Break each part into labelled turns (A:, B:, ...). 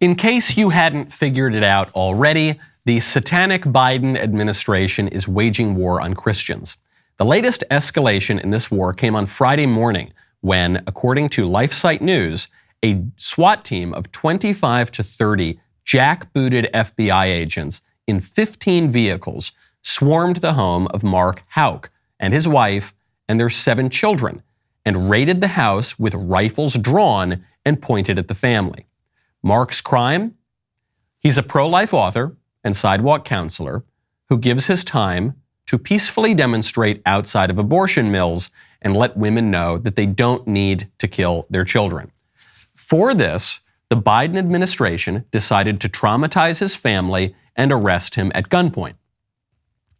A: In case you hadn't figured it out already, the Satanic Biden administration is waging war on Christians. The latest escalation in this war came on Friday morning when, according to LifeSite News, a SWAT team of 25 to 30 jackbooted FBI agents in 15 vehicles swarmed the home of Mark Houck and his wife and their 7 children and raided the house with rifles drawn and pointed at the family. Mark's crime? He's a pro-life author and sidewalk counselor who gives his time to peacefully demonstrate outside of abortion mills and let women know that they don't need to kill their children. For this, the Biden administration decided to traumatize his family and arrest him at gunpoint.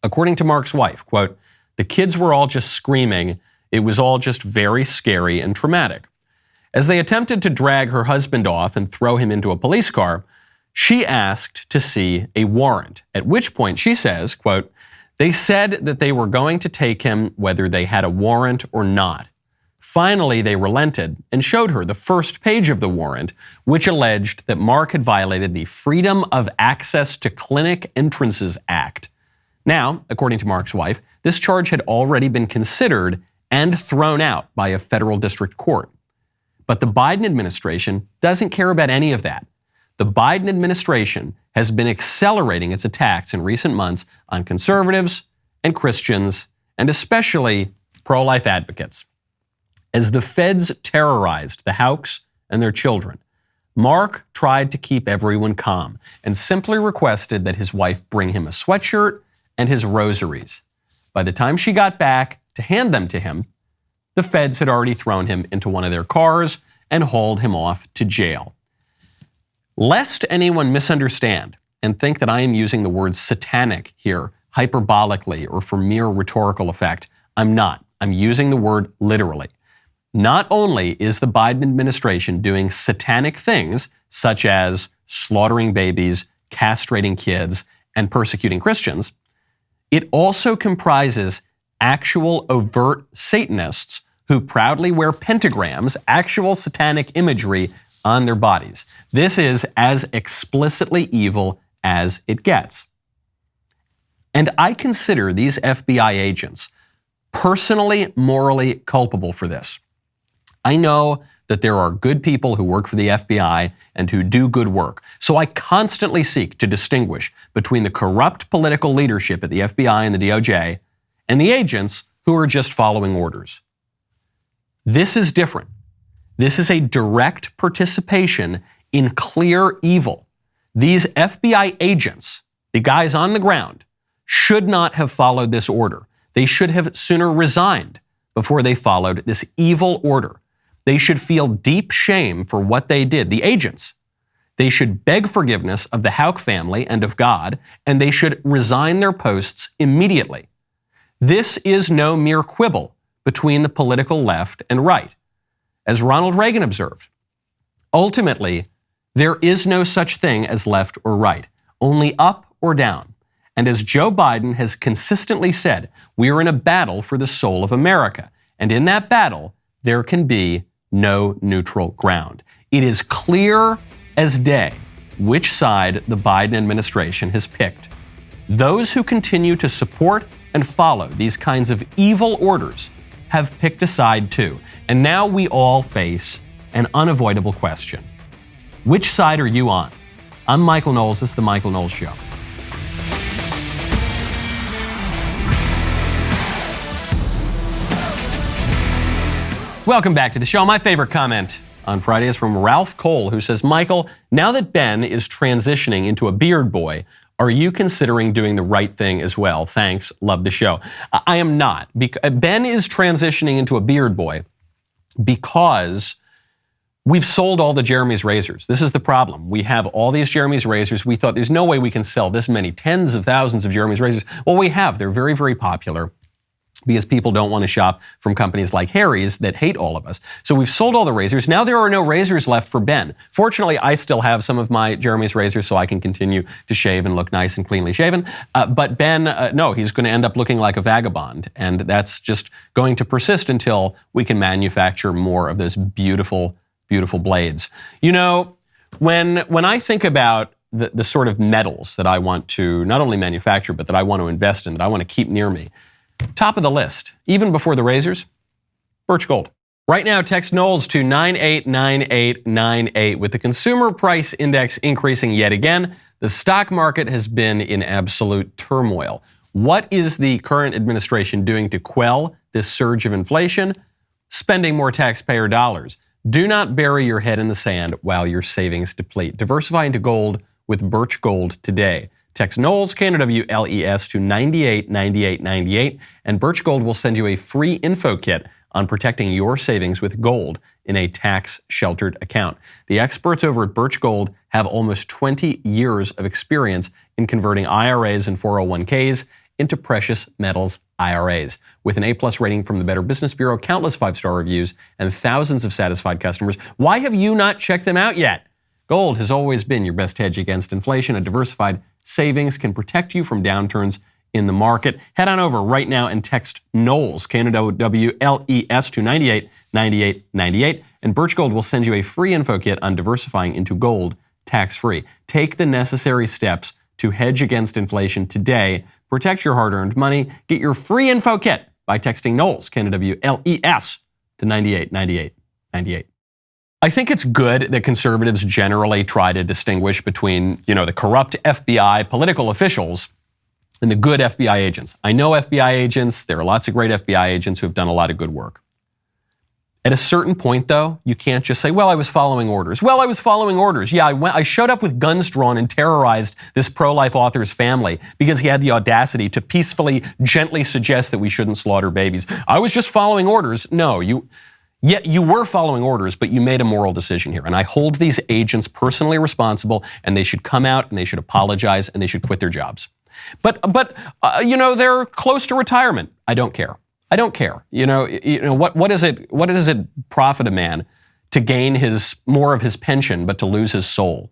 A: According to Mark's wife, quote, "The kids were all just screaming. It was all just very scary and traumatic." As they attempted to drag her husband off and throw him into a police car, she asked to see a warrant, at which point she says, quote, "They said that they were going to take him whether they had a warrant or not. Finally, they relented and showed her the first page of the warrant, which alleged that Mark had violated the Freedom of Access to Clinic Entrances Act. Now, according to Mark's wife, this charge had already been considered and thrown out by a federal district court. But the Biden administration doesn't care about any of that. The Biden administration has been accelerating its attacks in recent months on conservatives and Christians, and especially pro-life advocates. As the feds terrorized the Houcks and their children, Mark tried to keep everyone calm and simply requested that his wife bring him a sweatshirt and his rosaries. By the time she got back to hand them to him, the feds had already thrown him into one of their cars and hauled him off to jail. Lest anyone misunderstand and think that I am using the word satanic here hyperbolically or for mere rhetorical effect, I'm not. I'm using the word literally. Not only is the Biden administration doing satanic things, such as slaughtering babies, castrating kids, and persecuting Christians, it also comprises actual overt Satanists who proudly wear pentagrams, actual satanic imagery on their bodies. This is as explicitly evil as it gets. And I consider these FBI agents personally, morally culpable for this. I know that there are good people who work for the FBI and who do good work. So I constantly seek to distinguish between the corrupt political leadership at the FBI and the DOJ and the agents who are just following orders. This is different. This is a direct participation in clear evil. These FBI agents, the guys on the ground, should not have followed this order. They should have sooner resigned before they followed this evil order. They should feel deep shame for what they did, the agents. They should beg forgiveness of the Houck family and of God, and they should resign their posts immediately. This is no mere quibble between the political left and right. As Ronald Reagan observed, ultimately, there is no such thing as left or right, only up or down. And as Joe Biden has consistently said, we are in a battle for the soul of America. And in that battle, there can be no neutral ground. It is clear as day which side the Biden administration has picked. Those who continue to support and follow these kinds of evil orders have picked a side too. And now we all face an unavoidable question. Which side are you on? I'm Michael Knowles. This is The Michael Knowles Show. Welcome back to the show. My favorite comment on Friday is from Ralph Cole, who says, Michael, now that Ben is transitioning into a beard boy, are you considering doing the right thing as well? Thanks. Love the show. I am not. Ben is transitioning into a beard boy because we've sold all the Jeremy's razors. This is the problem. We have all these Jeremy's razors. We thought there's no way we can sell this many tens of thousands of Jeremy's razors. Well, we have. They're very, very popular because people don't want to shop from companies like Harry's that hate all of us. So we've sold all the razors. Now there are no razors left for Ben. Fortunately, I still have some of my Jeremy's razors so I can continue to shave and look nice and cleanly shaven. But Ben, no, he's going to end up looking like a vagabond. And that's just going to persist until we can manufacture more of those beautiful, beautiful blades. You know, When I think about the sort of metals that I want to not only manufacture, but that I want to invest in, that I want to keep near me, top of the list, even before the razors, birch gold. Right now, text Knowles to 989898. With the consumer price index increasing yet again, the stock market has been in absolute turmoil. What is the current administration doing to quell this surge of inflation? Spending more taxpayer dollars. Do not bury your head in the sand while your savings deplete. Diversify into gold with birch gold today. Text Knowles, KNWLES, to 989898, and Birch Gold will send you a free info kit on protecting your savings with gold in a tax-sheltered account. The experts over at Birch Gold have almost 20 years of experience in converting IRAs and 401ks into precious metals IRAs. With an A+ rating from the Better Business Bureau, countless 5-star reviews, and thousands of satisfied customers, why have you not checked them out yet? Gold has always been your best hedge against inflation. A diversified savings can protect you from downturns in the market. Head on over right now and text Knowles, KNWLES, to 989898, and Birch Gold will send you a free info kit on diversifying into gold tax-free. Take the necessary steps to hedge against inflation today. Protect your hard-earned money. Get your free info kit by texting Knowles, KNWLES, to 989898. I think it's good that conservatives generally try to distinguish between, the corrupt FBI political officials and the good FBI agents. I know FBI agents. There are lots of great FBI agents who have done a lot of good work. At a certain point, though, you can't just say, well, I was following orders. Well, I was following orders. Yeah, I showed up with guns drawn and terrorized this pro-life author's family because he had the audacity to peacefully, gently suggest that we shouldn't slaughter babies. I was just following orders. No, you were following orders, but you made a moral decision here. And I hold these agents personally responsible, and they should come out and they should apologize and they should quit their jobs. But they're close to retirement. I don't care. I don't care. What does it profit a man to gain more of his pension, but to lose his soul?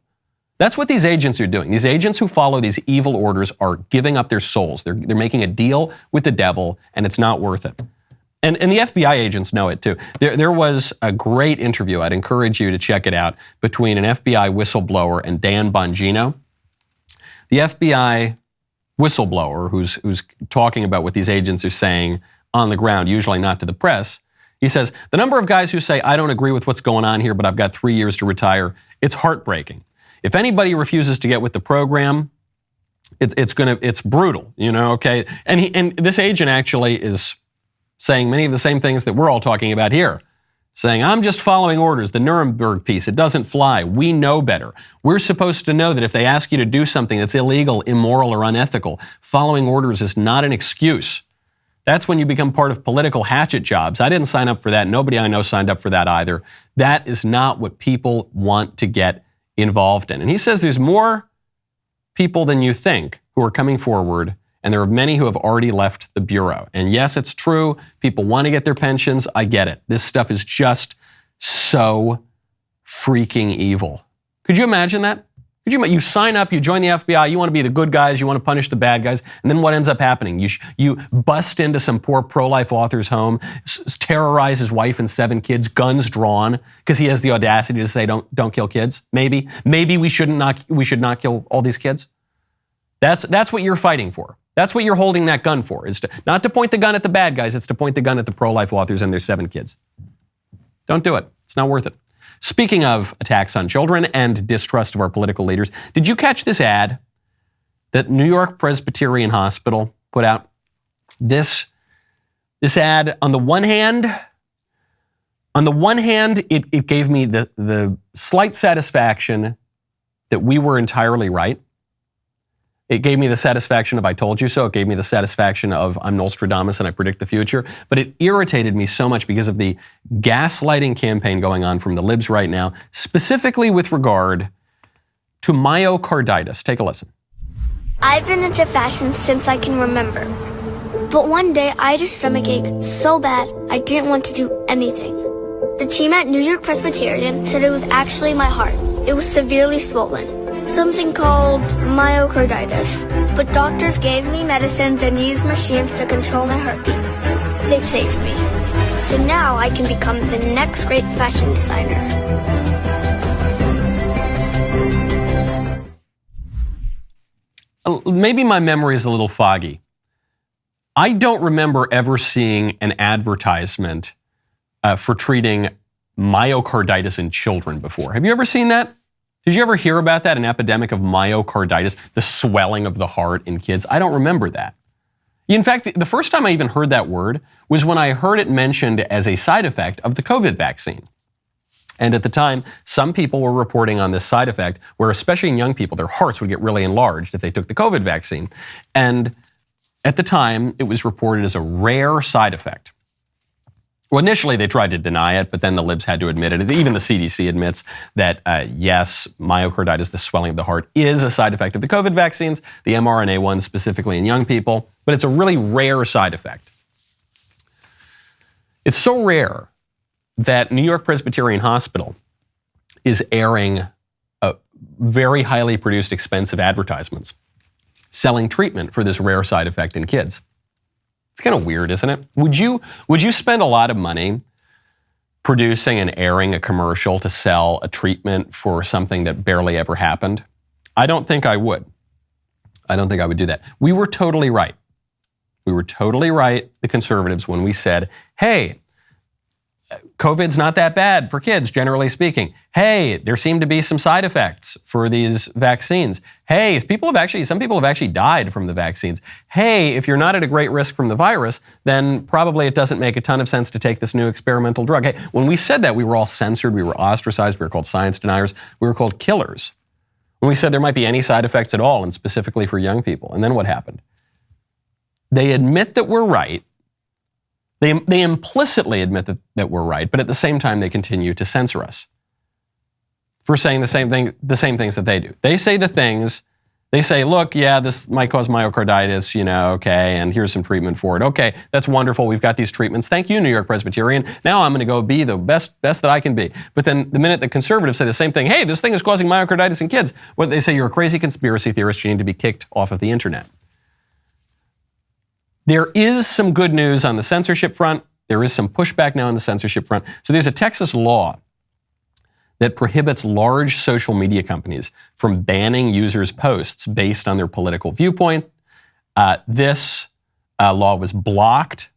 A: That's what these agents are doing. These agents who follow these evil orders are giving up their souls. They're making a deal with the devil, and it's not worth it. And the FBI agents know it too. There was a great interview, I'd encourage you to check it out, between an FBI whistleblower and Dan Bongino. The FBI whistleblower who's talking about what these agents are saying on the ground, usually not to the press. He says, the number of guys who say, I don't agree with what's going on here, but I've got 3 years to retire, it's heartbreaking. If anybody refuses to get with the program, it's brutal, okay? And this agent actually is saying many of the same things that we're all talking about here. Saying, I'm just following orders, the Nuremberg piece, it doesn't fly. We know better. We're supposed to know that if they ask you to do something that's illegal, immoral, or unethical, following orders is not an excuse. That's when you become part of political hatchet jobs. I didn't sign up for that. Nobody I know signed up for that either. That is not what people want to get involved in. And he says there's more people than you think who are coming forward, and there are many who have already left the Bureau. And yes, it's true. People want to get their pensions. I get it. This stuff is just so freaking evil. Could you imagine that? You sign up, you join the FBI, you want to be the good guys, you want to punish the bad guys, and then what ends up happening? You bust into some poor pro-life author's home, terrorize his wife and 7 kids, guns drawn, because he has the audacity to say don't kill kids. Maybe we should not kill all these kids. That's what you're fighting for. That's what you're holding that gun for, is not to point the gun at the bad guys, it's to point the gun at the pro-life authors and their 7 kids. Don't do it. It's not worth it. Speaking of attacks on children and distrust of our political leaders, did you catch this ad that New York Presbyterian Hospital put out? This ad, on the one hand, it gave me the slight satisfaction that we were entirely right. It gave me the satisfaction of I told you so. It gave me the satisfaction of I'm Nostradamus and I predict the future. But it irritated me so much because of the gaslighting campaign going on from the libs right now, specifically with regard to myocarditis. Take a listen.
B: I've been into fashion since I can remember. But one day I had a stomach ache so bad I didn't want to do anything. The team at New York Presbyterian said it was actually my heart. It was severely swollen. Something called myocarditis. But doctors gave me medicines and used machines to control my heartbeat. They've saved me. So now I can become the next great fashion designer.
A: maybe my memory is a little foggy. I don't remember ever seeing an advertisement for treating myocarditis in children before. Have you ever seen that? Did you ever hear about that, an epidemic of myocarditis, the swelling of the heart in kids? I don't remember that. In fact, the first time I even heard that word was when I heard it mentioned as a side effect of the COVID vaccine. And at the time, some people were reporting on this side effect where, especially in young people, their hearts would get really enlarged if they took the COVID vaccine. And at the time, it was reported as a rare side effect. Well, initially they tried to deny it, but then the libs had to admit it. Even the CDC admits that, yes, myocarditis, the swelling of the heart, is a side effect of the COVID vaccines, the mRNA ones specifically in young people, but it's a really rare side effect. It's so rare that New York Presbyterian Hospital is airing very highly produced, expensive advertisements selling treatment for this rare side effect in kids. It's kind of weird, isn't it? Would you spend a lot of money producing and airing a commercial to sell a treatment for something that barely ever happened? I don't think I would. I don't think I would do that. We were totally right. We were totally right, the conservatives, when we said, hey, COVID's not that bad for kids, generally speaking. Hey, there seem to be some side effects for these vaccines. Hey, some people have actually died from the vaccines. Hey, if you're not at a great risk from the virus, then probably it doesn't make a ton of sense to take this new experimental drug. Hey, when we said that, we were all censored, we were ostracized, we were called science deniers, we were called killers. When we said there might be any side effects at all, and specifically for young people. And then what happened? They admit that we're right. They implicitly admit that we're right, but at the same time, they continue to censor us for saying the same things that they do. They say the things, they say, look, yeah, this might cause myocarditis, okay, and here's some treatment for it. Okay, that's wonderful. We've got these treatments. Thank you, New York Presbyterian. Now I'm going to go be the best that I can be. But then the minute the conservatives say the same thing, hey, this thing is causing myocarditis in kids, they say you're a crazy conspiracy theorist. You need to be kicked off of the internet. There is some good news on the censorship front. There is some pushback now on the censorship front. So there's a Texas law that prohibits large social media companies from banning users' posts based on their political viewpoint. This law was blocked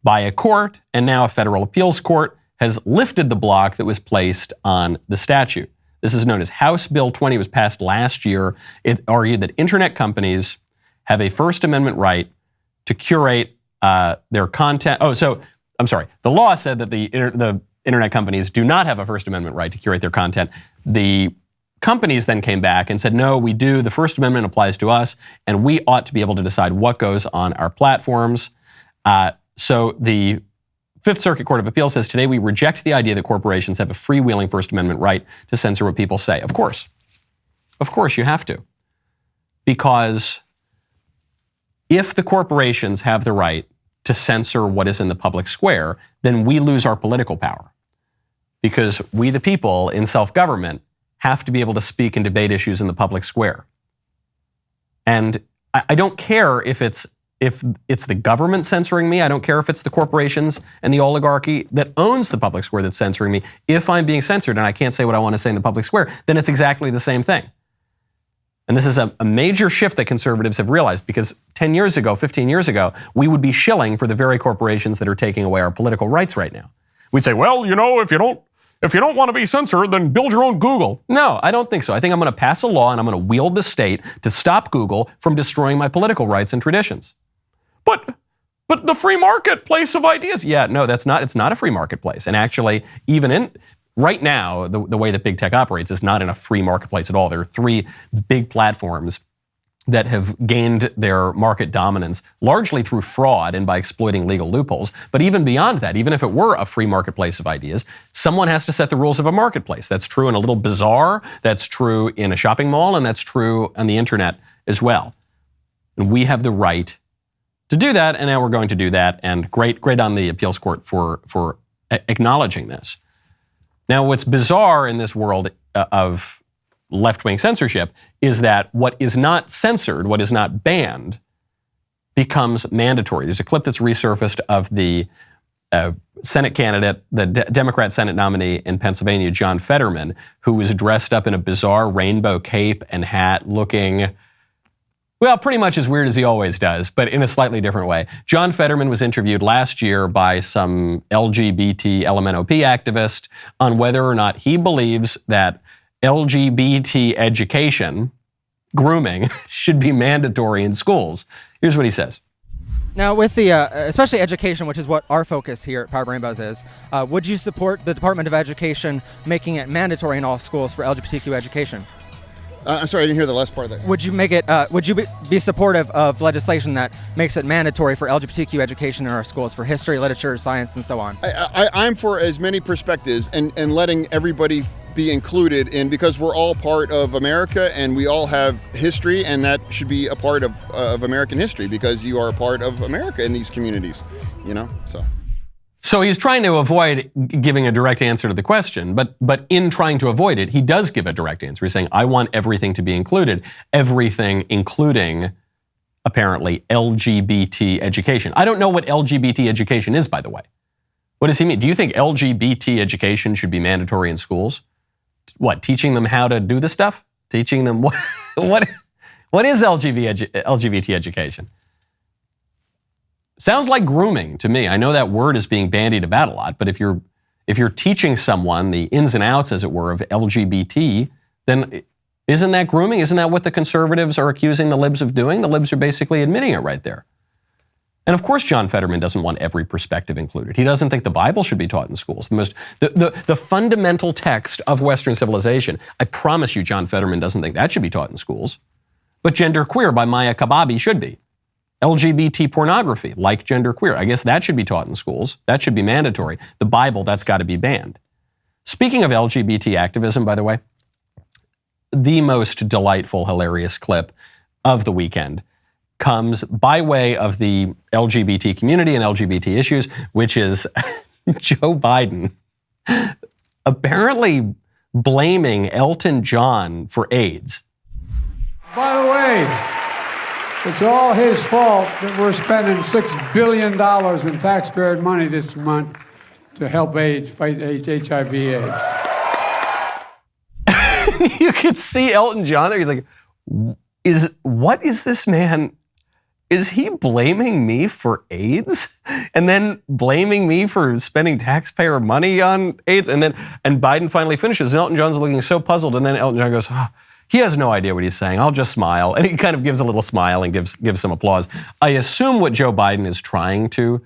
A: by a court, and now a federal appeals court has lifted the block that was placed on the statute. This is known as House Bill 20. It was passed last year. It argued that internet companies have a First Amendment right to curate their content. The law said that the internet companies do not have a First Amendment right to curate their content. The companies then came back and said, no, we do. The First Amendment applies to us, and we ought to be able to decide what goes on our platforms. So the Fifth Circuit Court of Appeals says, today we reject the idea that corporations have a freewheeling First Amendment right to censor what people say. Of course you have to. Because if the corporations have the right to censor what is in the public square, then we lose our political power. Because we, the people, in self-government, have to be able to speak and debate issues in the public square. And I don't care if it's the government censoring me. I don't care if it's the corporations and the oligarchy that owns the public square that's censoring me. If I'm being censored and I can't say what I want to say in the public square, then it's exactly the same thing. And this is a major shift that conservatives have realized, because 10 years ago, 15 years ago, we would be shilling for the very corporations that are taking away our political rights right now. We'd say, well, if you don't want to be censored, then build your own Google. No, I don't think so. I think I'm going to pass a law and I'm going to wield the state to stop Google from destroying my political rights and traditions. But the free marketplace of ideas. Yeah, no, it's not a free marketplace. And actually, right now, the way that big tech operates is not in a free marketplace at all. There are three big platforms that have gained their market dominance largely through fraud and by exploiting legal loopholes. But even beyond that, even if it were a free marketplace of ideas, someone has to set the rules of a marketplace. That's true in a little bazaar, that's true in a shopping mall, and that's true on the internet as well. And we have the right to do that, and now we're going to do that. And great on the appeals court for acknowledging this. Now, what's bizarre in this world of left-wing censorship is that what is not censored, what is not banned, becomes mandatory. There's a clip that's resurfaced of the Senate candidate, the Democrat Senate nominee in Pennsylvania, John Fetterman, who was dressed up in a bizarre rainbow cape and hat looking Well, pretty much as weird as he always does, but in a slightly different way. John Fetterman was interviewed last year by some LGBT LMNOP activist on whether or not he believes that LGBT education, grooming, should be mandatory in schools. Here's what he says.
C: Now, with the, especially education, which is what our focus here at Powered Rainbows is, would you support the Department of Education making it mandatory in all schools for LGBTQ education?
D: I'm sorry, I didn't hear the last part of that.
C: Would you make it? Would you be supportive of legislation that makes it mandatory for LGBTQ education in our schools for history, literature, science, and so on?
D: I'm for as many perspectives and letting everybody be included in, because we're all part of America and we all have history, and that should be a part of American history, because you are a part of America in these communities, you know.
A: So he's trying to avoid giving a direct answer to the question, but in trying to avoid it, he does give a direct answer. He's saying, I want everything to be included, everything including, apparently, LGBT education. I don't know what LGBT education is, by the way. What does he mean? Do you think LGBT education should be mandatory in schools? What, teaching them how to do the stuff? Teaching them what is LGBT education? Sounds like grooming to me. I know that word is being bandied about a lot, but if you're teaching someone the ins and outs, as it were, of LGBT, then isn't that grooming? Isn't that what the conservatives are accusing the libs of doing? The libs are basically admitting it right there. And of course, John Fetterman doesn't want every perspective included. He doesn't think the Bible should be taught in schools. The fundamental text of Western civilization. I promise you, John Fetterman doesn't think that should be taught in schools. But genderqueer by Maya Kababi should be. LGBT pornography, like genderqueer, I guess that should be taught in schools. That should be mandatory. The Bible, that's got to be banned. Speaking of LGBT activism, by the way, the most delightful, hilarious clip of the weekend comes by way of the LGBT community and LGBT issues, which is Joe Biden apparently blaming Elton John for AIDS.
E: By the way, it's all his fault that we're spending $6 billion in taxpayer money this month to help fight HIV/AIDS.
A: You could see Elton John there. He's like, what is this man? Is he blaming me for AIDS? And then blaming me for spending taxpayer money on AIDS? And Biden finally finishes. And Elton John's looking so puzzled. And then Elton John goes, he has no idea what he's saying. I'll just smile. And he kind of gives a little smile and gives some applause. I assume what Joe Biden is trying to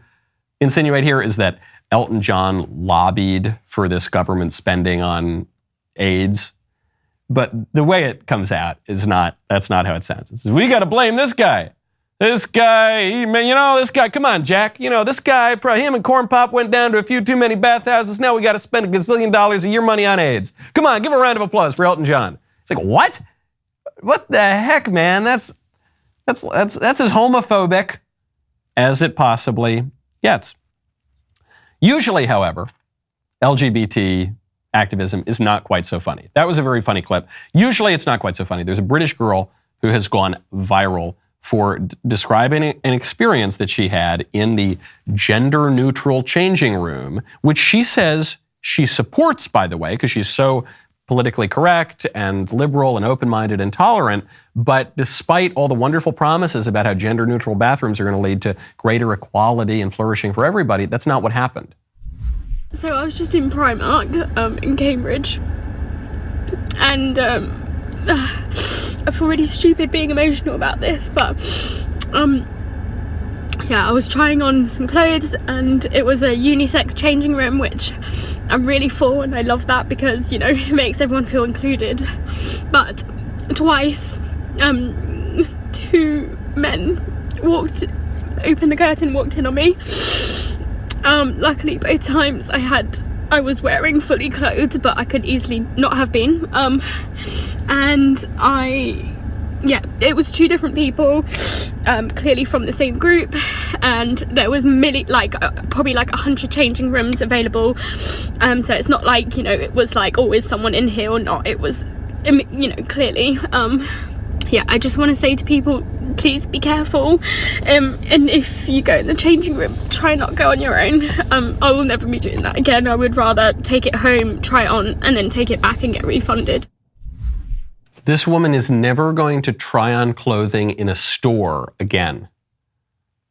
A: insinuate here is that Elton John lobbied for this government spending on AIDS. But the way it comes out is that's not how it sounds. It says, we got to blame this guy. This guy, this guy, come on, Jack. This guy, him and Corn Pop went down to a few too many bathhouses. Now we got to spend $1 gazillion a year money on AIDS. Come on, give a round of applause for Elton John. It's like, what? What the heck, man? That's as homophobic as it possibly gets. Usually, however, LGBT activism is not quite so funny. That was a very funny clip. Usually, it's not quite so funny. There's a British girl who has gone viral for describing an experience that she had in the gender-neutral changing room, which she says she supports, by the way, because she's so politically correct and liberal and open-minded and tolerant. But despite all the wonderful promises about how gender-neutral bathrooms are going to lead to greater equality and flourishing for everybody, that's not what happened.
F: So I was just in Primark in Cambridge, and I feel really stupid being emotional about this, but I was trying on some clothes, and it was a unisex changing room, which I'm really for, and I love that because, it makes everyone feel included. But twice, 2 men opened the curtain, walked in on me. Luckily, both times I was wearing fully clothed, but I could easily not have been. It was 2 different people, clearly from the same group, and there was probably 100 changing rooms available. So it's not like, it was like, oh, is someone in here or not? It was, clearly. I just want to say to people, please be careful. And if you go in the changing room, try not go on your own. I will never be doing that again. I would rather take it home, try it on, and then take it back and get refunded.
A: This woman is never going to try on clothing in a store again.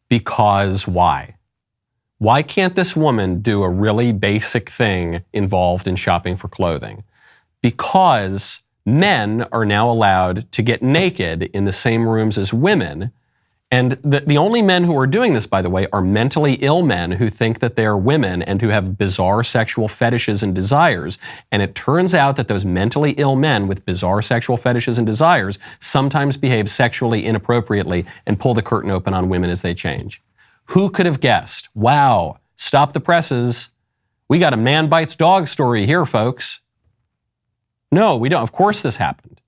A: Because why? Why can't this woman do a really basic thing involved in shopping for clothing? Because men are now allowed to get naked in the same rooms as women. And the only men who are doing this, by the way, are mentally ill men who think that they're women and who have bizarre sexual fetishes and desires. And it turns out that those mentally ill men with bizarre sexual fetishes and desires sometimes behave sexually inappropriately and pull the curtain open on women as they change. Who could have guessed? Wow, stop the presses. We got a man bites dog story here, folks. No, we don't. Of course this happened.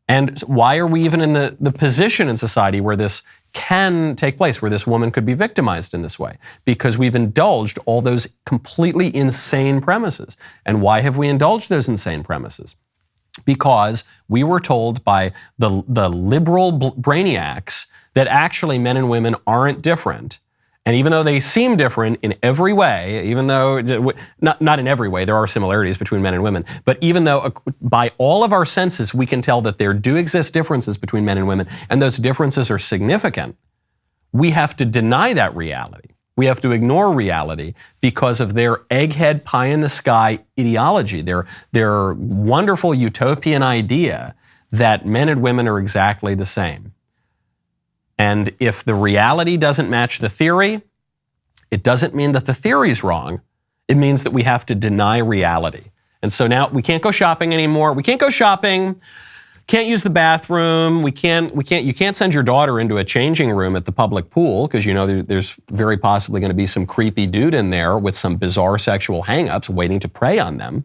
A: And why are we even in the position in society where this can take place, where this woman could be victimized in this way? Because we've indulged all those completely insane premises. And why have we indulged those insane premises? Because we were told by the liberal brainiacs that actually men and women aren't different. And even though they seem different in every way, even though, not in every way, there are similarities between men and women, but even though by all of our senses we can tell that there do exist differences between men and women, and those differences are significant, we have to deny that reality. We have to ignore reality because of their egghead pie-in-the-sky ideology, their wonderful utopian idea that men and women are exactly the same. And if the reality doesn't match the theory, it doesn't mean that the theory's wrong. It means that we have to deny reality. And so now we can't go shopping anymore. We can't go shopping, can't use the bathroom. You can't send your daughter into a changing room at the public pool because you know there's very possibly going to be some creepy dude in there with some bizarre sexual hang-ups waiting to prey on them.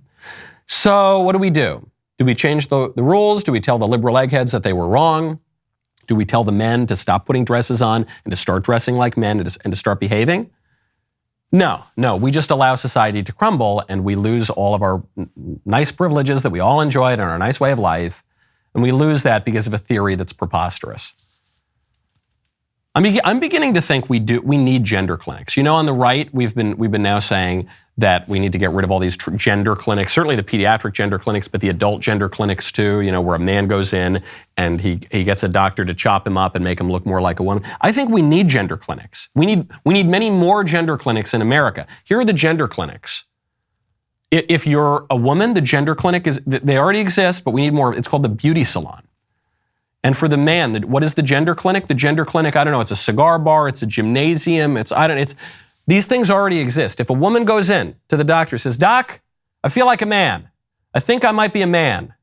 A: So what do? Do we change the rules? Do we tell the liberal eggheads that they were wrong? Do we tell the men to stop putting dresses on and to start dressing like men and to start behaving? No. We just allow society to crumble and we lose all of our nice privileges that we all enjoyed and our nice way of life. And we lose that because of a theory that's preposterous. I'm beginning to think we need gender clinics. You know, on the right, we've been now saying that we need to get rid of all these gender clinics, certainly the pediatric gender clinics, but the adult gender clinics too, you know, where a man goes in and he gets a doctor to chop him up and make him look more like a woman. I think we need gender clinics. We need many more gender clinics in America. Here are the gender clinics. If you're a woman, the gender clinic they already exist, but we need more. It's called the beauty salon. And for the man, what is the gender clinic? The gender clinic, I don't know, it's a cigar bar, it's a gymnasium, these things already exist. If a woman goes in to the doctor and says, "Doc, I feel like a man. I think I might be a man,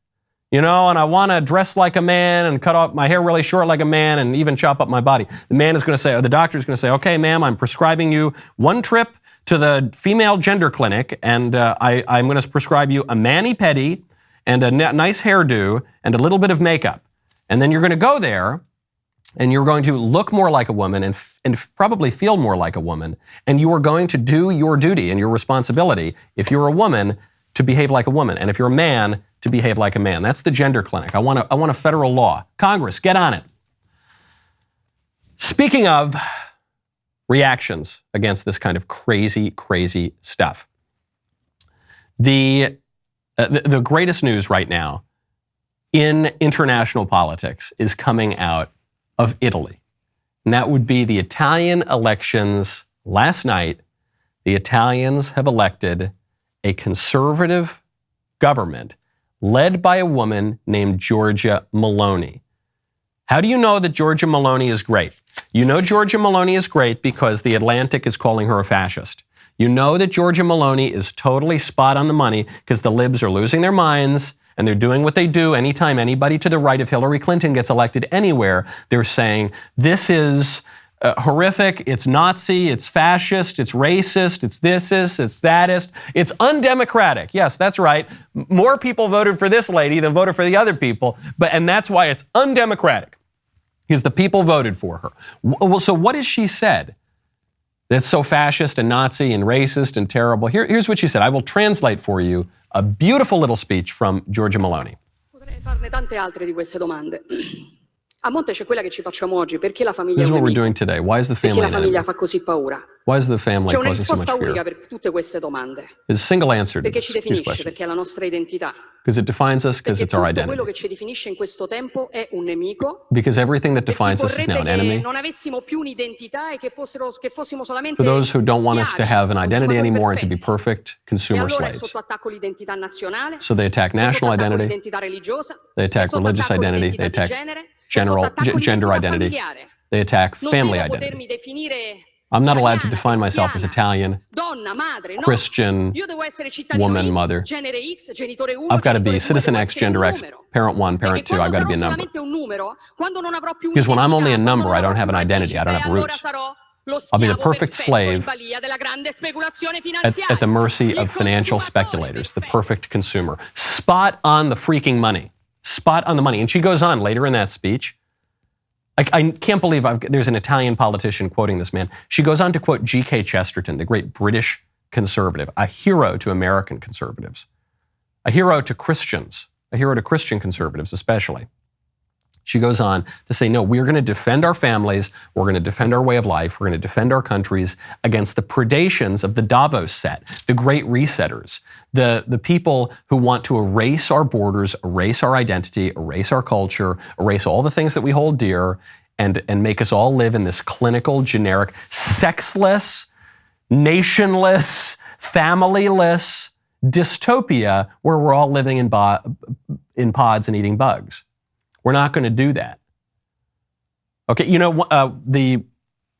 A: you know, and I want to dress like a man and cut off my hair really short like a man and even chop up my body." The man is going to say, or the doctor is going to say, "Okay, ma'am, I'm prescribing you one trip to the female gender clinic and I'm going to prescribe you a mani-pedi and a nice hairdo and a little bit of makeup. And then you're going to go there and you're going to look more like a woman and probably feel more like a woman. And you are going to do your duty and your responsibility, if you're a woman, to behave like a woman. And if you're a man, to behave like a man." That's the gender clinic. I want a federal law. Congress, get on it. Speaking of reactions against this kind of crazy, crazy stuff, the greatest news right now in international politics is coming out of Italy. And that would be the Italian elections last night. The Italians have elected a conservative government led by a woman named Giorgia Meloni. How do you know that Giorgia Meloni is great? You know Giorgia Meloni is great because The Atlantic is calling her a fascist. You know that Giorgia Meloni is totally spot on the money because the libs are losing their minds and they're doing what they do anytime anybody to the right of Hillary Clinton gets elected anywhere. They're saying, this is horrific, it's Nazi, it's fascist, it's racist, it's thisist, it's thatist, it's undemocratic. Yes, that's right. More people voted for this lady than voted for the other people, and that's why it's undemocratic, because the people voted for her. Well, so what has she said that's so fascist and Nazi and racist and terrible? Here's what she said. I will translate for you a beautiful little speech from Giorgia Meloni.
G: Potrei farne tante altre di queste domande. A monte c'è quella che ci facciamo oggi. Perché la famiglia
A: This is
G: è un
A: what we're
G: nemico?
A: doing today. Why is the
G: Perché
A: family
G: la
A: an
G: famiglia
A: enemy?
G: fa così paura?
A: Why is the family
G: C'è una
A: causing so much
G: risposta unica
A: fear?
G: per tutte queste domande.
A: There's a single answer to
G: Perché ci
A: these
G: definisce,
A: questions.
G: perché è la nostra identità.
A: Because it defines us, because
G: Perché
A: it's our
G: tutto quello
A: identity.
G: che ci definisce in questo tempo è un nemico.
A: Because everything that
G: E chi
A: defines us is now
G: vorrebbe
A: an
G: che
A: enemy.
G: non avessimo più un'identità e che fossimo solamente
A: For those who don't want us to
G: schiavi,
A: have an identity
G: consumatori
A: anymore and to be
G: perfetti.
A: perfect
G: E
A: consumer
G: allora è
A: slaves.
G: sotto attacco l'identità nazionale,
A: So they attack
G: è sotto
A: national
G: attacco
A: identity,
G: l'identità religiosa,
A: they
G: è
A: attack
G: sotto
A: religious
G: attacco
A: identity, they
G: l'identità di
A: attack
G: genere, è sotto attacco
A: gender
G: l'identità
A: identity,
G: familiare.
A: they attack
G: Non
A: family
G: devo
A: identity.
G: potermi definire
A: I'm not allowed to
G: italiana,
A: define myself as
G: cristiana,
A: Italian,
G: donna, madre, no.
A: Christian,
G: Io devo essere cittadino
A: woman,
G: X,
A: mother.
G: genere X, genitore 1,
A: I've got to
G: genitore
A: be
G: 2,
A: citizen
G: devo
A: X,
G: essere un
A: gender X,
G: numero.
A: parent 1, parent 2, I've got to be a number.
G: Solamente un numero, quando non avrò più
A: Because when I'm only a
G: un'identità,
A: number, I
G: quando
A: don't have an
G: non avrò
A: identity, I don't have
G: allora
A: roots.
G: sarò lo
A: I'll be the
G: schiavo
A: perfect
G: perfetto in
A: slave
G: balia della grande speculazione
A: at
G: finanziaria.
A: the mercy
G: Il
A: of financial
G: consumatore
A: speculators, the
G: perfetto.
A: perfect consumer. Spot on the freaking money. Spot on the money. And she goes on later in that speech. I can't believe there's an Italian politician quoting this man. She goes on to quote G.K. Chesterton, the great British conservative, a hero to American conservatives, a hero to Christians, a hero to Christian conservatives especially. She goes on to say, no, we're going to defend our families, we're going to defend our way of life, we're going to defend our countries against the predations of the Davos set, the great resetters, the people who want to erase our borders, erase our identity, erase our culture, erase all the things that we hold dear, and make us all live in this clinical, generic, sexless, nationless, familyless dystopia where we're all living in pods and eating bugs. We're not going to do that. Okay, the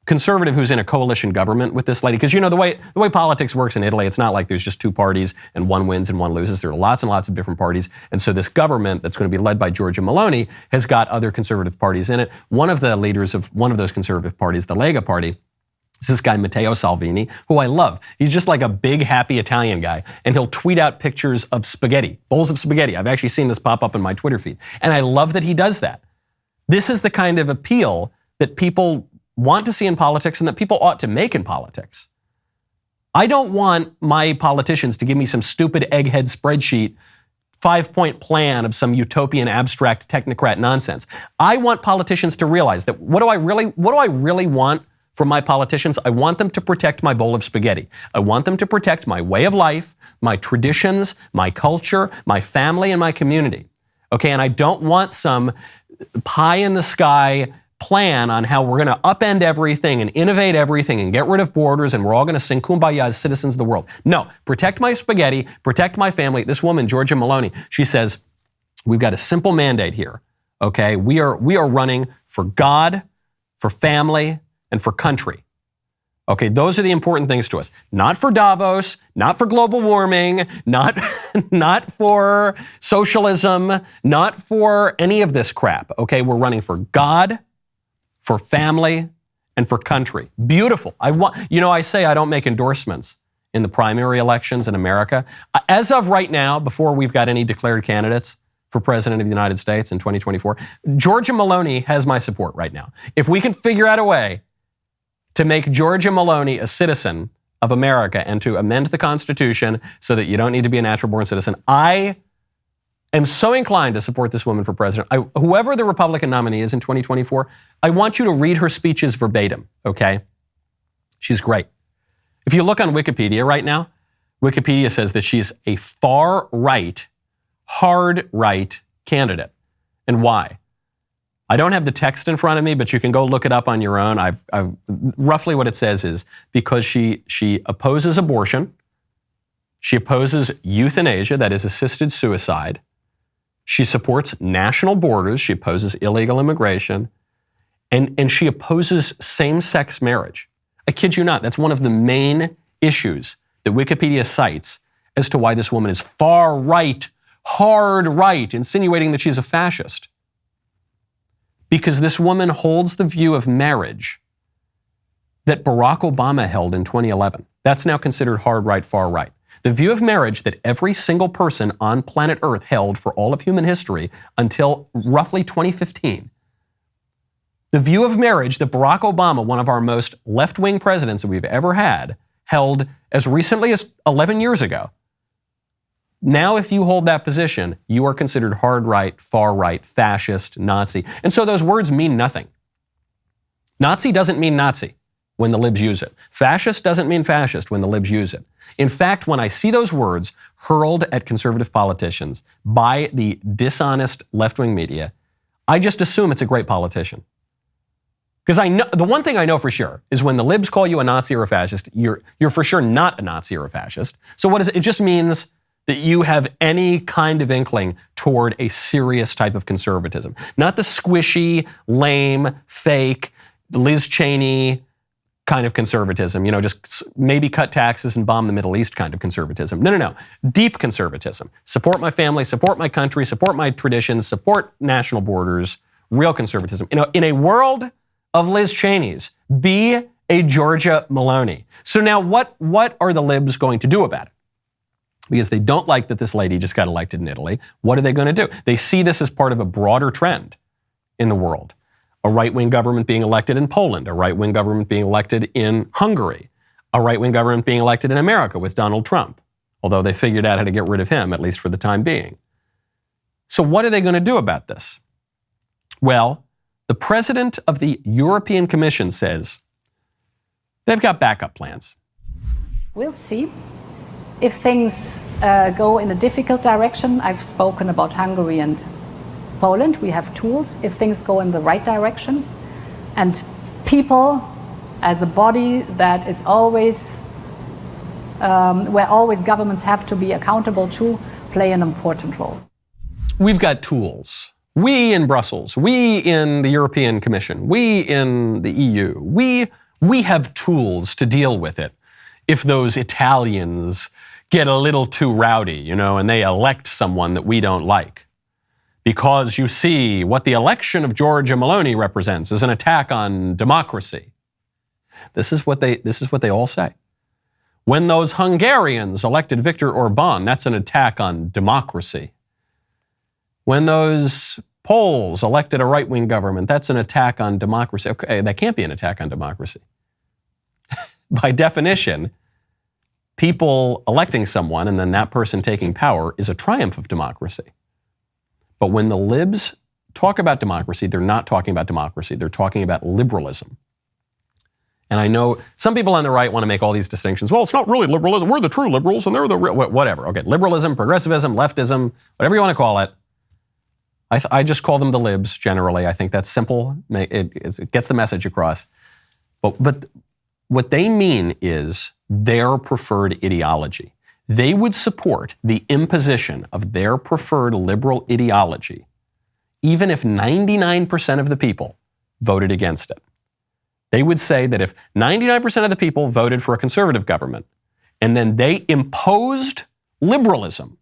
A: conservative who's in a coalition government with this lady, because the way politics works in Italy, it's not like there's just two parties and one wins and one loses. There are lots and lots of different parties. And so this government that's going to be led by Giorgia Meloni has got other conservative parties in it. One of the leaders of one of those conservative parties, the Lega Party, is this guy Matteo Salvini, who I love. He's just like a big, happy Italian guy. And he'll tweet out pictures of spaghetti, bowls of spaghetti. I've actually seen this pop up in my Twitter feed. And I love that he does that. This is the kind of appeal that people want to see in politics and that people ought to make in politics. I don't want my politicians to give me some stupid egghead spreadsheet 5-point plan of some utopian abstract technocrat nonsense. I want politicians to realize that what do I really want from my politicians? I want them to protect my bowl of spaghetti. I want them to protect my way of life, my traditions, my culture, my family, and my community. Okay, and I don't want some pie in the sky plan on how we're going to upend everything and innovate everything and get rid of borders and we're all going to sing kumbaya as citizens of the world. No, protect my spaghetti, protect my family. This woman, Giorgia Meloni, she says, we've got a simple mandate here. Okay, we are running for God, for family, and for country. Okay, those are the important things to us. Not for Davos, not for global warming, not for socialism, not for any of this crap. Okay, we're running for God, for family, and for country. Beautiful. I say I don't make endorsements in the primary elections in America. As of right now, before we've got any declared candidates for president of the United States in 2024, Giorgia Meloni has my support right now. If we can figure out a way to make Giorgia Meloni a citizen of America and to amend the Constitution so that you don't need to be a natural-born citizen, I am so inclined to support this woman for president. Whoever the Republican nominee is in 2024, I want you to read her speeches verbatim, okay? She's great. If you look on Wikipedia right now, Wikipedia says that she's a far-right, hard-right candidate. And why? I don't have the text in front of me, but you can go look it up on your own. I've roughly what it says is because she opposes abortion, she opposes euthanasia, that is assisted suicide, she supports national borders, she opposes illegal immigration, and she opposes same-sex marriage. I kid you not, that's one of the main issues that Wikipedia cites as to why this woman is far right, hard right, insinuating that she's a fascist. Because this woman holds the view of marriage that Barack Obama held in 2011. That's now considered hard right, far right. The view of marriage that every single person on planet Earth held for all of human history until roughly 2015. The view of marriage that Barack Obama, one of our most left-wing presidents that we've ever had, held as recently as 11 years ago. Now, if you hold that position, you are considered hard right, far right, fascist, Nazi. And so those words mean nothing. Nazi doesn't mean Nazi when the libs use it. Fascist doesn't mean fascist when the libs use it. In fact, when I see those words hurled at conservative politicians by the dishonest left-wing media, I just assume it's a great politician. Because I know the one thing I know for sure is when the libs call you a Nazi or a fascist, you're for sure not a Nazi or a fascist. So what is it? It just means that you have any kind of inkling toward a serious type of conservatism. Not the squishy, lame, fake, Liz Cheney kind of conservatism, just maybe cut taxes and bomb the Middle East kind of conservatism. No. Deep conservatism. Support my family, support my country, support my traditions, support national borders, real conservatism. In a world of Liz Cheney's, be a Giorgia Meloni. So now what are the libs going to do about it? Because they don't like that this lady just got elected in Italy. What are they going to do? They see this as part of a broader trend in the world. A right-wing government being elected in Poland, a right-wing government being elected in Hungary, a right-wing government being elected in America with Donald Trump, although they figured out how to get rid of him, at least for the time being. So what are they going to do about this? Well, the president of the European Commission says they've got backup plans.
H: We'll see. If things go in a difficult direction, I've spoken about Hungary and Poland, we have tools. If things go in the right direction, and people as a body that is always, where always governments have to be accountable to, play an important role.
A: We've got tools. We in Brussels, we in the European Commission, we in the EU, we have tools to deal with it. If those Italians get a little too rowdy, and they elect someone that we don't like. Because you see, what the election of Giorgia Meloni represents is an attack on democracy. This is what they all say. When those Hungarians elected Viktor Orban, that's an attack on democracy. When those Poles elected a right-wing government, that's an attack on democracy. Okay, that can't be an attack on democracy. By definition, people electing someone and then that person taking power is a triumph of democracy. But when the libs talk about democracy, they're not talking about democracy. They're talking about liberalism. And I know some people on the right want to make all these distinctions. Well, it's not really liberalism. We're the true liberals and they're the real, whatever. Okay, liberalism, progressivism, leftism, whatever you want to call it. I just call them the libs generally. I think that's simple. It gets the message across. But what they mean is their preferred ideology. They would support the imposition of their preferred liberal ideology, even if 99% of the people voted against it. They would say that if 99% of the people voted for a conservative government, and then they imposed liberalism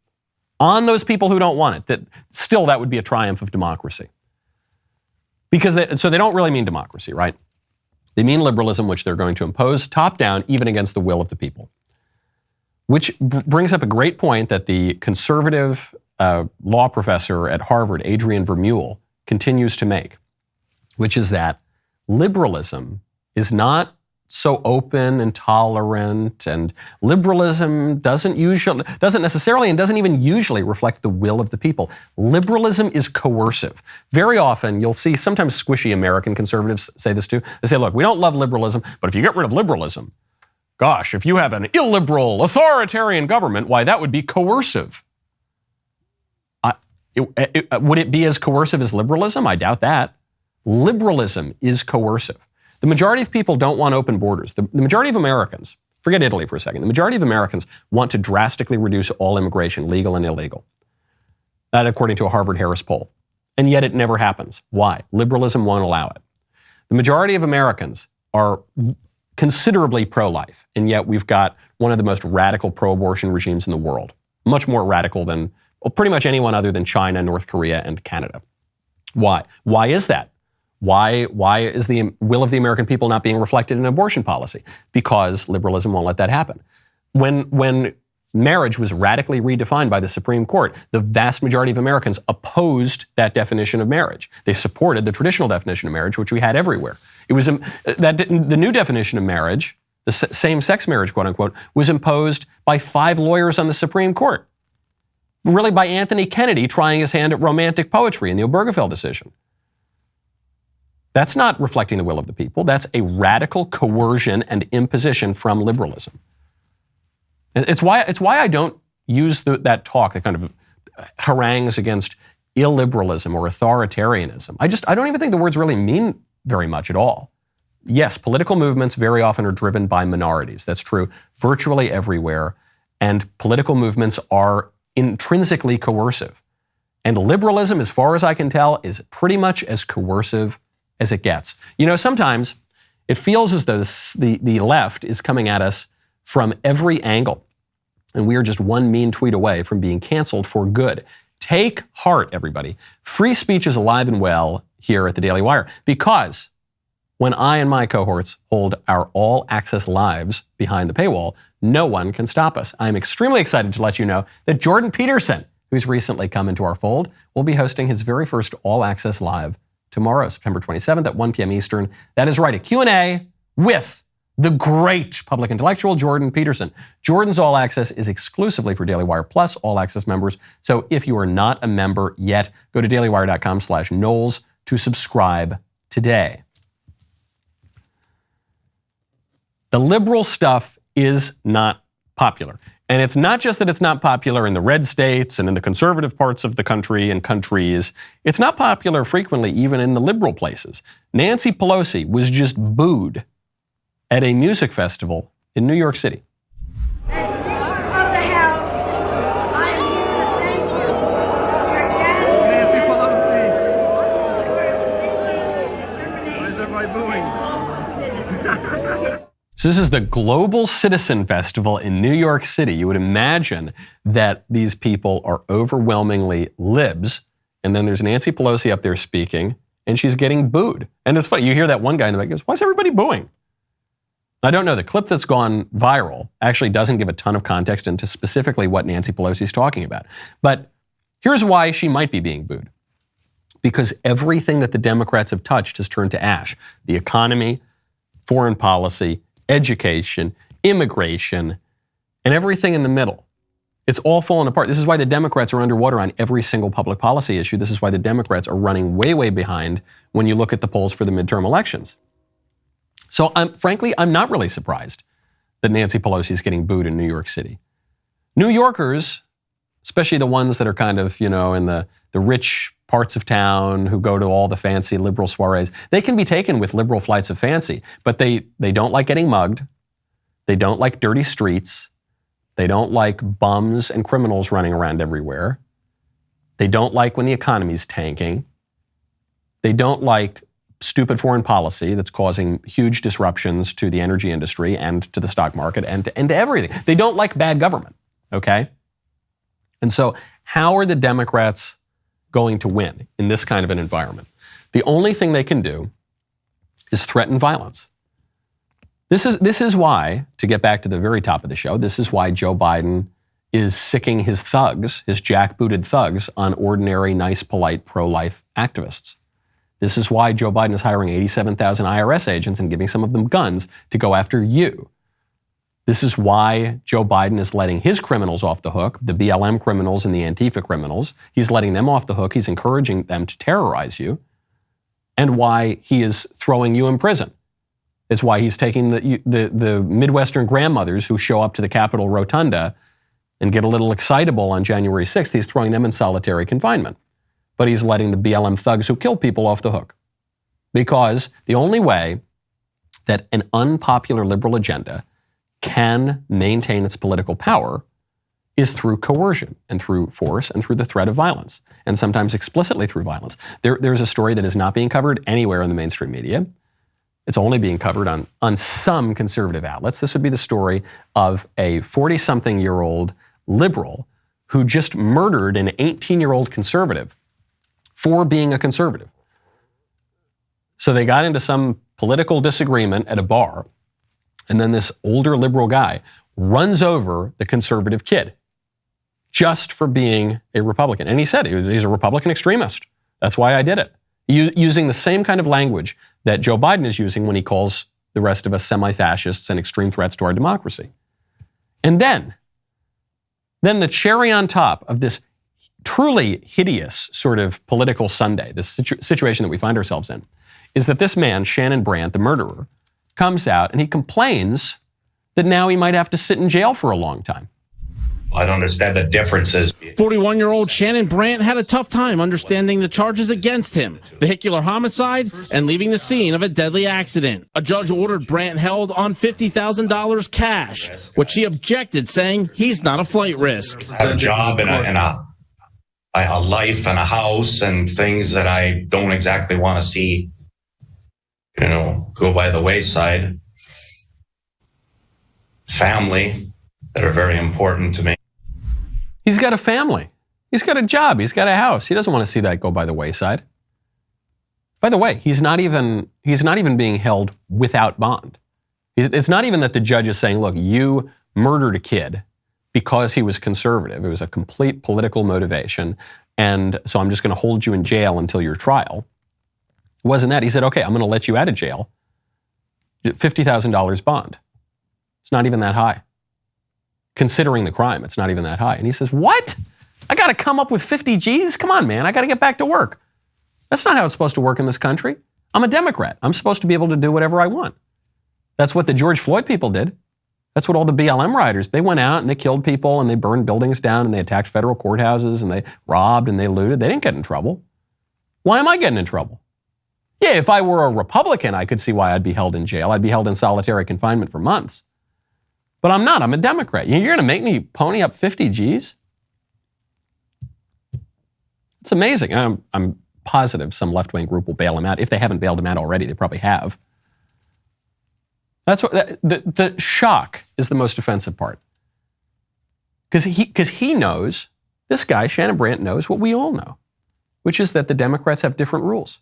A: on those people who don't want it, that would be a triumph of democracy. So they don't really mean democracy, right? They mean liberalism, which they're going to impose top down, even against the will of the people. Which brings up a great point that the conservative law professor at Harvard, Adrian Vermeule, continues to make, which is that liberalism is not so open and tolerant, and liberalism doesn't necessarily and doesn't even usually reflect the will of the people. Liberalism is coercive. Very often, you'll see sometimes squishy American conservatives say this too. They say, look, we don't love liberalism, but if you get rid of liberalism, gosh, if you have an illiberal, authoritarian government, why, that would be coercive. Would it be as coercive as liberalism? I doubt that. Liberalism is coercive. The majority of people don't want open borders. The majority of Americans, forget Italy for a second, the majority of Americans want to drastically reduce all immigration, legal and illegal. That according to a Harvard-Harris poll. And yet it never happens. Why? Liberalism won't allow it. The majority of Americans are considerably pro-life, and yet we've got one of the most radical pro-abortion regimes in the world. Much more radical than pretty much anyone other than China, North Korea, and Canada. Why? Why is that? Why is the will of the American people not being reflected in abortion policy? Because liberalism won't let that happen. When marriage was radically redefined by the Supreme Court, the vast majority of Americans opposed that definition of marriage. They supported the traditional definition of marriage, which we had everywhere. It was the new definition of marriage, the same-sex marriage, quote unquote, was imposed by 5 lawyers on the Supreme Court. really by Anthony Kennedy trying his hand at romantic poetry in the Obergefell decision. That's not reflecting the will of the people. That's a radical coercion and imposition from liberalism. It's why I don't use that talk, that kind of harangues against illiberalism or authoritarianism. I don't even think the words really mean very much at all. Yes, political movements very often are driven by minorities. That's true virtually everywhere. And political movements are intrinsically coercive. And liberalism, as far as I can tell, is pretty much as coercive as it gets. You know, sometimes it feels as though the left is coming at us from every angle. And we are just one mean tweet away from being canceled for good. Take heart, everybody. Free speech is alive and well here at the Daily Wire, because when I and my cohorts hold our all-access lives behind the paywall, no one can stop us. I'm extremely excited to let you know that Jordan Peterson, who's recently come into our fold, will be hosting his very first all-access live tomorrow, September 27th at 1 p.m. Eastern. That is right, a Q&A with the great public intellectual Jordan Peterson. Jordan's All Access is exclusively for Daily Wire Plus All Access members. So if you are not a member yet, go to dailywire.com/Knowles to subscribe today. The liberal stuff is not popular. And it's not just that it's not popular in the red states and in the conservative parts of the country and countries. It's not popular frequently even in the liberal places. Nancy Pelosi was just booed at a music festival in New York City.
I: As Speaker of the House, I am here to thank you for your dedication. Nancy Pelosi. Why is everybody booing?
A: So this is the Global Citizen Festival in New York City. You would imagine that these people are overwhelmingly libs, and then there's Nancy Pelosi up there speaking, and she's getting booed. And it's funny, you hear that one guy in the back goes, "Why is everybody booing?" I don't know, the clip that's gone viral actually doesn't give a ton of context into specifically what Nancy Pelosi is talking about. But here's why she might be being booed. Because everything that the Democrats have touched has turned to ash. The economy, foreign policy, education, immigration, and everything in the middle. It's all fallen apart. This is why the Democrats are underwater on every single public policy issue. This is why the Democrats are running way, way behind when you look at the polls for the midterm elections. So frankly, I'm not really surprised that Nancy Pelosi is getting booed in New York City. New Yorkers, especially the ones that are kind of, you know, in the rich parts of town who go to all the fancy liberal soirees, they can be taken with liberal flights of fancy, but they don't like getting mugged. They don't like dirty streets. They don't like bums and criminals running around everywhere. They don't like when the economy's tanking. They don't like stupid foreign policy that's causing huge disruptions to the energy industry and to the stock market and to everything. They don't like bad government, okay? And so how are the Democrats going to win in this kind of an environment? The only thing they can do is threaten violence. This is why, to get back to the very top of the show, this is why Joe Biden is sicking his thugs, his jackbooted thugs, on ordinary, nice, polite, pro-life activists. This is why Joe Biden is hiring 87,000 IRS agents and giving some of them guns to go after you. This is why Joe Biden is letting his criminals off the hook, the BLM criminals and the Antifa criminals. He's letting them off the hook. He's encouraging them to terrorize you. And why he is throwing you in prison. It's why he's taking the Midwestern grandmothers who show up to the Capitol Rotunda and get a little excitable on January 6th. He's throwing them in solitary confinement. But he's letting the BLM thugs who kill people off the hook. Because the only way that an unpopular liberal agenda can maintain its political power is through coercion and through force and through the threat of violence, and sometimes explicitly through violence. There's a story that is not being covered anywhere in the mainstream media. It's only being covered on some conservative outlets. This would be the story of a 40-something-year-old liberal who just murdered an 18-year-old conservative for being a conservative. So they got into some political disagreement at a bar, and then this older liberal guy runs over the conservative kid just for being a Republican. And he said he's a Republican extremist. That's why I did it. Using the same kind of language that Joe Biden is using when he calls the rest of us semi-fascists and extreme threats to our democracy. And then the cherry on top of this truly hideous sort of political Sunday, this situation that we find ourselves in, is that this man, Shannon Brandt, the murderer, comes out and he complains that now he might have to sit in jail for a long time.
J: I don't understand the differences.
K: 41-year-old Shannon Brandt had a tough time understanding the charges against him, vehicular homicide and leaving the scene of a deadly accident. A judge ordered Brandt held on $50,000 cash, which he objected, saying he's not a flight risk.
J: I have a job and a life and a house and things that I don't exactly want to see, go by the wayside. Family that are very important to me.
A: He's got a family. He's got a job. He's got a house. He doesn't want to see that go by the wayside. By the way, he's not even being held without bond. It's not even that the judge is saying, look, you murdered a kid because he was conservative. It was a complete political motivation. And so I'm just going to hold you in jail until your trial. It wasn't that. He said, okay, I'm going to let you out of jail. $50,000 bond. It's not even that high. Considering the crime, it's not even that high. And he says, what? I got to come up with 50 G's? Come on, man. I got to get back to work. That's not how it's supposed to work in this country. I'm a Democrat. I'm supposed to be able to do whatever I want. That's what the George Floyd people did. That's what all the BLM rioters, they went out and they killed people and they burned buildings down and they attacked federal courthouses and they robbed and they looted. They didn't get in trouble. Why am I getting in trouble? Yeah, if I were a Republican, I could see why I'd be held in jail. I'd be held in solitary confinement for months. But I'm not. I'm a Democrat. You're going to make me pony up 50 G's? It's amazing. I'm positive some left-wing group will bail him out. If they haven't bailed him out already, they probably have. That's what the shock is the most offensive part. Because he knows, this guy, Shannon Brandt, knows what we all know, which is that the Democrats have different rules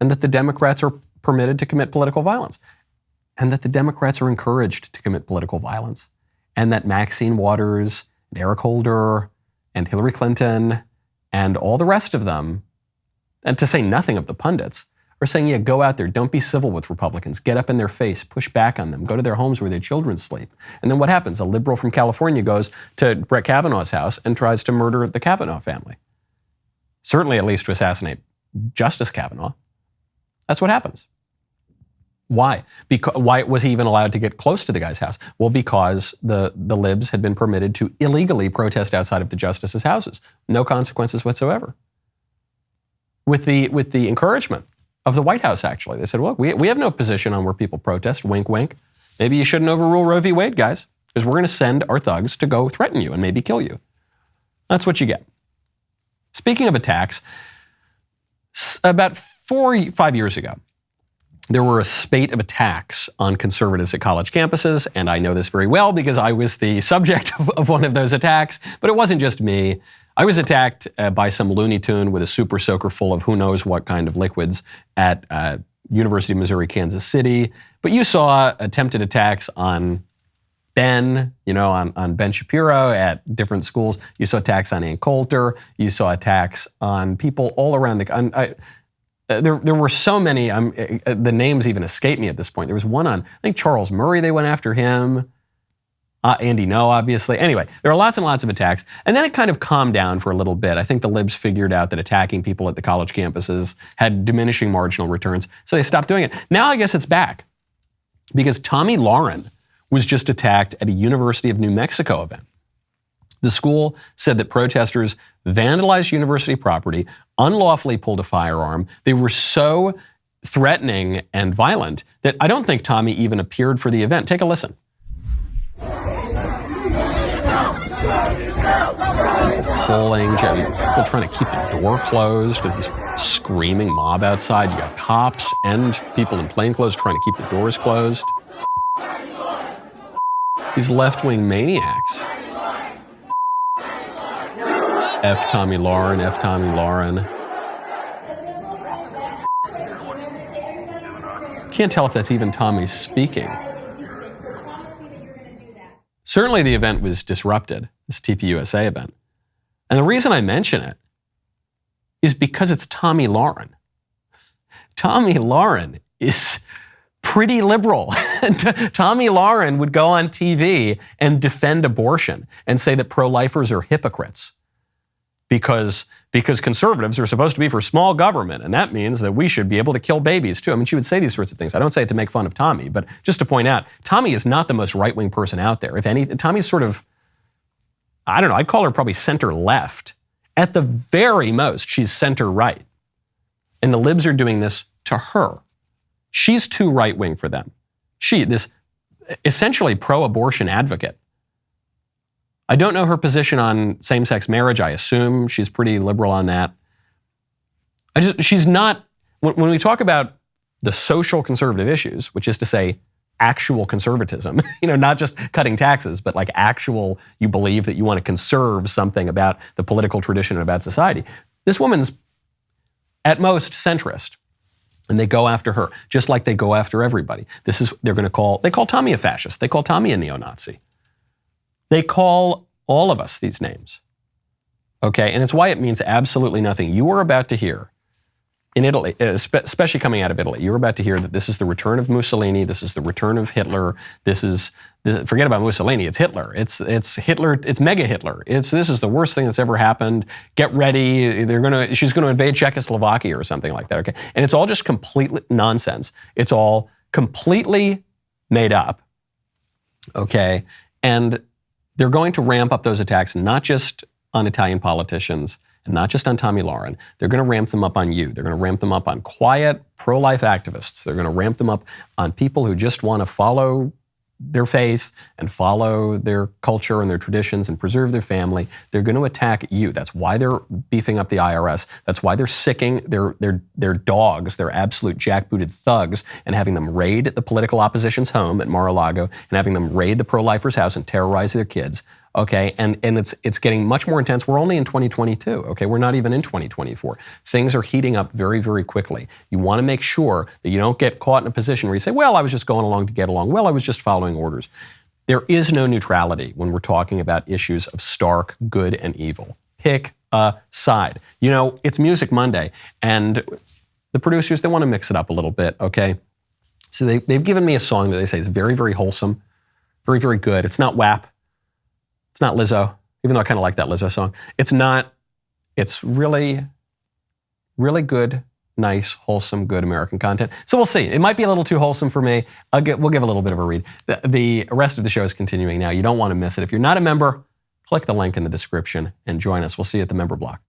A: and that the Democrats are permitted to commit political violence. And that the Democrats are encouraged to commit political violence. And that Maxine Waters, and Eric Holder, and Hillary Clinton, and all the rest of them, and to say nothing of the pundits, are saying, yeah, go out there, don't be civil with Republicans, get up in their face, push back on them, go to their homes where their children sleep. And then what happens? A liberal from California goes to Brett Kavanaugh's house and tries to murder the Kavanaugh family. Certainly at least to assassinate Justice Kavanaugh. That's what happens. Why? Why was he even allowed to get close to the guy's house? Well, because the libs had been permitted to illegally protest outside of the justices' houses. No consequences whatsoever. With the encouragement of the White House, actually. They said, look, we have no position on where people protest. Wink, wink. Maybe you shouldn't overrule Roe v. Wade, guys, because we're going to send our thugs to go threaten you and maybe kill you. That's what you get. Speaking of attacks, about 4 or 5 years ago, there were a spate of attacks on conservatives at college campuses, and I know this very well because I was the subject of one of those attacks, but it wasn't just me. I was attacked by some Looney Tune with a super soaker full of who knows what kind of liquids at University of Missouri, Kansas City. But you saw attempted attacks on Ben, on Ben Shapiro at different schools. You saw attacks on Ann Coulter. You saw attacks on people all around There were so many, the names even escape me at this point. There was one on, I think Charles Murray, they went after him. Andy Ngo, obviously. Anyway, there are lots and lots of attacks. And then it kind of calmed down for a little bit. I think the libs figured out that attacking people at the college campuses had diminishing marginal returns, so they stopped doing it. Now I guess it's back because Tomi Lahren was just attacked at a University of New Mexico event. The school said that protesters vandalized university property, unlawfully pulled a firearm. They were so threatening and violent that I don't think Tomi even appeared for the event. Take a listen. Pulling, people trying to keep the door closed because this screaming mob outside. You got cops and people in plainclothes trying to keep the doors closed. These left-wing maniacs. F. Tomi Lahren, F. Tomi Lahren. Can't tell if that's even Tomi speaking. Certainly the event was disrupted, this TPUSA event. And the reason I mention it is because it's Tomi Lahren. Tomi Lahren is pretty liberal. Tomi Lahren would go on TV and defend abortion and say that pro-lifers are hypocrites. because conservatives are supposed to be for small government, and that means that we should be able to kill babies too. I mean, she would say these sorts of things. I don't say it to make fun of Tomi, but just to point out, Tomi is not the most right-wing person out there. If anything, Tomi's sort of, I don't know, I'd call her probably center-left. At the very most, she's center-right. And the libs are doing this to her. She's too right-wing for them. This essentially pro-abortion advocate. I don't know her position on same-sex marriage. I assume she's pretty liberal on that. She's not, when we talk about the social conservative issues, which is to say actual conservatism, not just cutting taxes, but like actual, you believe that you want to conserve something about the political tradition and about society. This woman's at most centrist. And they go after her, just like they go after everybody. They call Tomi a fascist. They call Tomi a neo-Nazi. They call all of us these names. Okay, and it's why it means absolutely nothing. You are about to hear, in Italy, especially coming out of Italy, you're about to hear that this is the return of Mussolini, this is the return of Hitler, forget about Mussolini, it's Hitler. It's Hitler, it's mega Hitler. This is the worst thing that's ever happened. Get ready, she's gonna invade Czechoslovakia or something like that, okay? And it's all just completely nonsense. It's all completely made up, okay? And they're going to ramp up those attacks, not just on Italian politicians, and not just on Tomi Lahren. They're going to ramp them up on you. They're going to ramp them up on quiet, pro-life activists. They're going to ramp them up on people who just want to follow their faith and follow their culture and their traditions and preserve their family. They're going to attack you. That's why they're beefing up the IRS. That's why they're sicking their dogs, their absolute jackbooted thugs, and having them raid the political opposition's home at Mar-a-Lago and having them raid the pro-lifers' house and terrorize their kids. Okay, and it's getting much more intense. We're only in 2022, okay? We're not even in 2024. Things are heating up very, very quickly. You want to make sure that you don't get caught in a position where you say, well, I was just going along to get along. Well, I was just following orders. There is no neutrality when we're talking about issues of stark good and evil. Pick a side. It's Music Monday, and the producers, they want to mix it up a little bit, okay? So they've given me a song that they say is very, very wholesome, very, very good. It's not WAP. It's not Lizzo, even though I kind of like that Lizzo song. It's really, really good, nice, wholesome, good American content. So we'll see. It might be a little too wholesome for me. We'll give a little bit of a read. The rest of the show is continuing now. You don't want to miss it. If you're not a member, click the link in the description and join us. We'll see you at the member block.